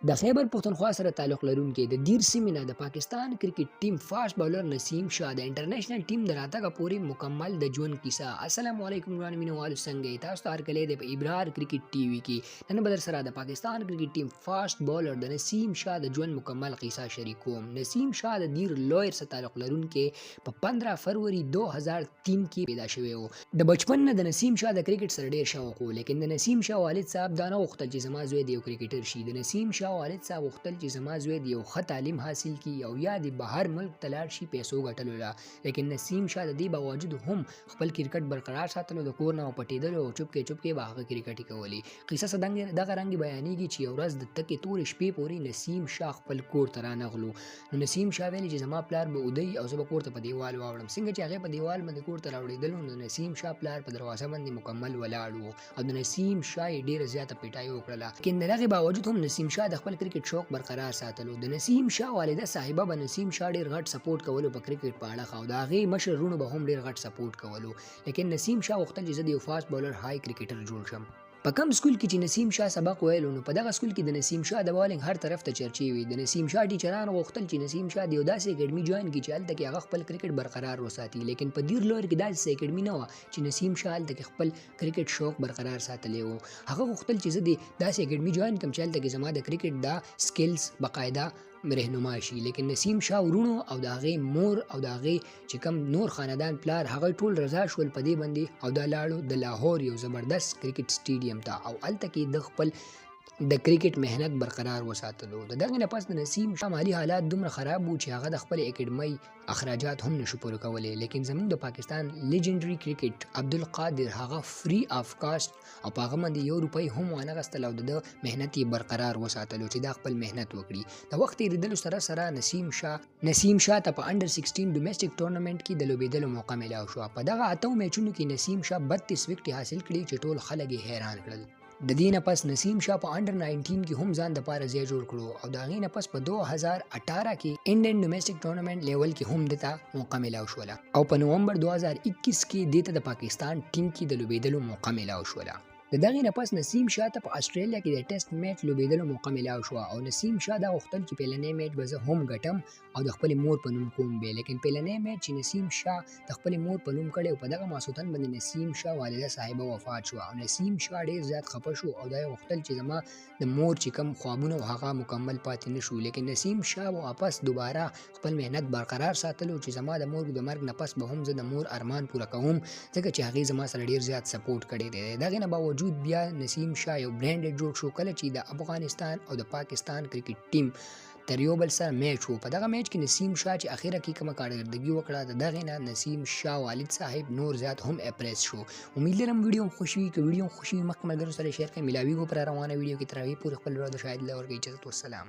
د خیبر پښتونخوا سره تعلق لرونکي د دیر سیمې نه د پاکستان کرکټ ټیم فاسټ بالر نسیم شاه د انټرنیشنل ټیم د راتګ پورې مکمل د ژوند کیسه. السلام علیکم ګرانو مینوالو، څنګه یې؟ تاسو ته هرکلی دی په ابرار کرکټ ټي وي کې. نن به در سره د پاکستان کرکټ ټیم فاسټ بالر د نسیم شاه د ژوند مکمل قیصه شریک کوم. نسیم شاه د دیر لویر سره تعلق لرونکي په 15 فروری 2003 کې پیدا شوی و. د بچپن نه د نسیم شاه د کرکټ سره ډیر شوق و، لیکن د نسیم شاه والد صاحب دا نه غوښتل چې زما زوی د یو کرکټر شي. د نسیم شاه والد صاحب غوښتل چې زما زوی د یو ښه تعلیم حاصل کړي او یا د بهر ملک ته لاړ شي پیسو ګټلو لا. لیکن نسیم شاه د دې باوجود هم خپل کرکټ برقرار ساتلو، د کور نه پټېدلو او چپکې به هغه کرکټ کولی. قصه دغه رنګ بیانېږي چې یو ورځ د تکې تورې شپې پورې نسیم شاه خپل کور ته رانغلو. نو نسیم شاه ویلي چې زما پلار به ودی او زه به کور ته په دیوال واوړم. څنګه چې هغې په دیوال باندې کور ته راوړېدلو نو نسیم شاه پلار په دروازه باندې مکمل ولاړ و او د نسیم شاه یې ډېره زیاته پیټایي وکړله. لیکن د هغې باوجود هم نسیم شاه د خپل کرکټ شوق برقرار ساتلو. د نسیم شاه والده صاحبه به نسیم شاه ډېر غټ سپورټ کولو په کرکټ په اړه، او د هغې مشر رونو به هم ډېر غټ سپورټ کولو. لیکن نسیم شاه غوښتل چې زه د یو فاسټ بالر های کرکټر جوړ شم. په کوم سکول کې چې نسیم شاه سبق ویلو نو په دغه سکول کې د نسیم شاه د بالینګ هر طرف ته چرچې وي. د نسیم شاه ټیچرانو غوښتل چې نسیم شاه د یو داسې اکیډمي جوین کړي چې هلته کې هغه خپل کرکټ برقرار وساتي. لیکن په دیر لویر کې داسې اکیډمي نه وه چې نسیم شاه هلته کې خپل کرکټ شوق برقرار ساتلی و. هغه غوښتل چې زه د داسې اکیډمي جوین کړم چې هلته کې زما د کرکټ دا سکلز بقاعده رهنما شي. لیکن نسیم شاه ورونو او د هغې مور او د هغې چې کوم نور خاندان پلار هغه ټول رضا شول په دې باندې او دا لاړو د لاهور یو زبردست کرکټ سټیډیم ته او هلته کې د خپل د کرکټ مهنت برقرار وساتلو. د دغې نه پس د نسیم شاه مالي حالات دومره خراب وو چې هغه د خپل اکیډمۍ اخراجات هم نشو پوره کولی. لیکن زموږ د پاکستان لیجنډري کرکټ عبدالقادر هغه فری آف کاسټ او په هغه باندې 1 روپۍ هم وانغستل او د مهنت یې برقرار وساتلو چې دا خپل مهنت وکړي. د وخت تېرېدلو سره سره نسیم شاه ته په انډر 16 ډومېسټک ټورنمنټ کې د لوبېدلو موقع میلاو شوه. په دغه 8 میچونو کې نسیم شاه 32 وکټې حاصل کړي چې ټول خلک یې حیران کړل. د دې نه پس نسیم شاه په انډر 19 کې هم ځان دپاره ځای جوړ کړو او د هغې نه پس په 2018 کې انډین ډومېسټک ټورنمنټ لیول کې هم دته موقع میلاو شوله او په نومبر 2021 کې دته د پاکستان ټیم کې د لوبېدلو موقع میلاو شوله. د دغې نه پس نسیم شاه ته په اسټرالیا کې د ټیسټ میچ لوبېدلو موقع میلاو شوه او نسیم شاه دا غوښتل چې پیلنی میچ به زه هم ګټم او د خپلې مور په نوم کوم به. لیکن پیلنی میچ چې نسیم شاه د خپلې مور په نوم کړی او په دغه ماسوتن باندې نسیم شاه والده صاحبه وفات شوه او نسیم شاه ډېر زیات خفه شو او دا یې غوښتل چې زما د مور چې کوم خوابونه هغه مکمل پاتې نه شو. لیکن نسیم شاه واپس دوباره خپل مهنت برقرار ساتلو چې زما د مور د مرګ نه پس به هم زه د مور ارمان پوره کوم ځکه چې هغې زما سره ډېر زیات سپورټ کړی دی. دغې نه باوجود بیا نسیم شاه یو برانډ جوړ شو کله چې د افغانستان او د پاکستان کرکټ ټیم تر یو بل سره میچ وو. په دغه میچ کې نسیم شاه چې اخره کې کومه کارکردګي وکړه د دغې نه نسیم شاه والد صاحب نور زیات هم اپریس شو. امید لرم ویډیو خوښ وي. که ویډیو خوښ وي مخکې ملګرو سره شیر کړئ. ملاویږو پر روانه ویډیو کې تر هغې پورې خپل ورځ د شاهد له ورکړئ. اجازت والسلام.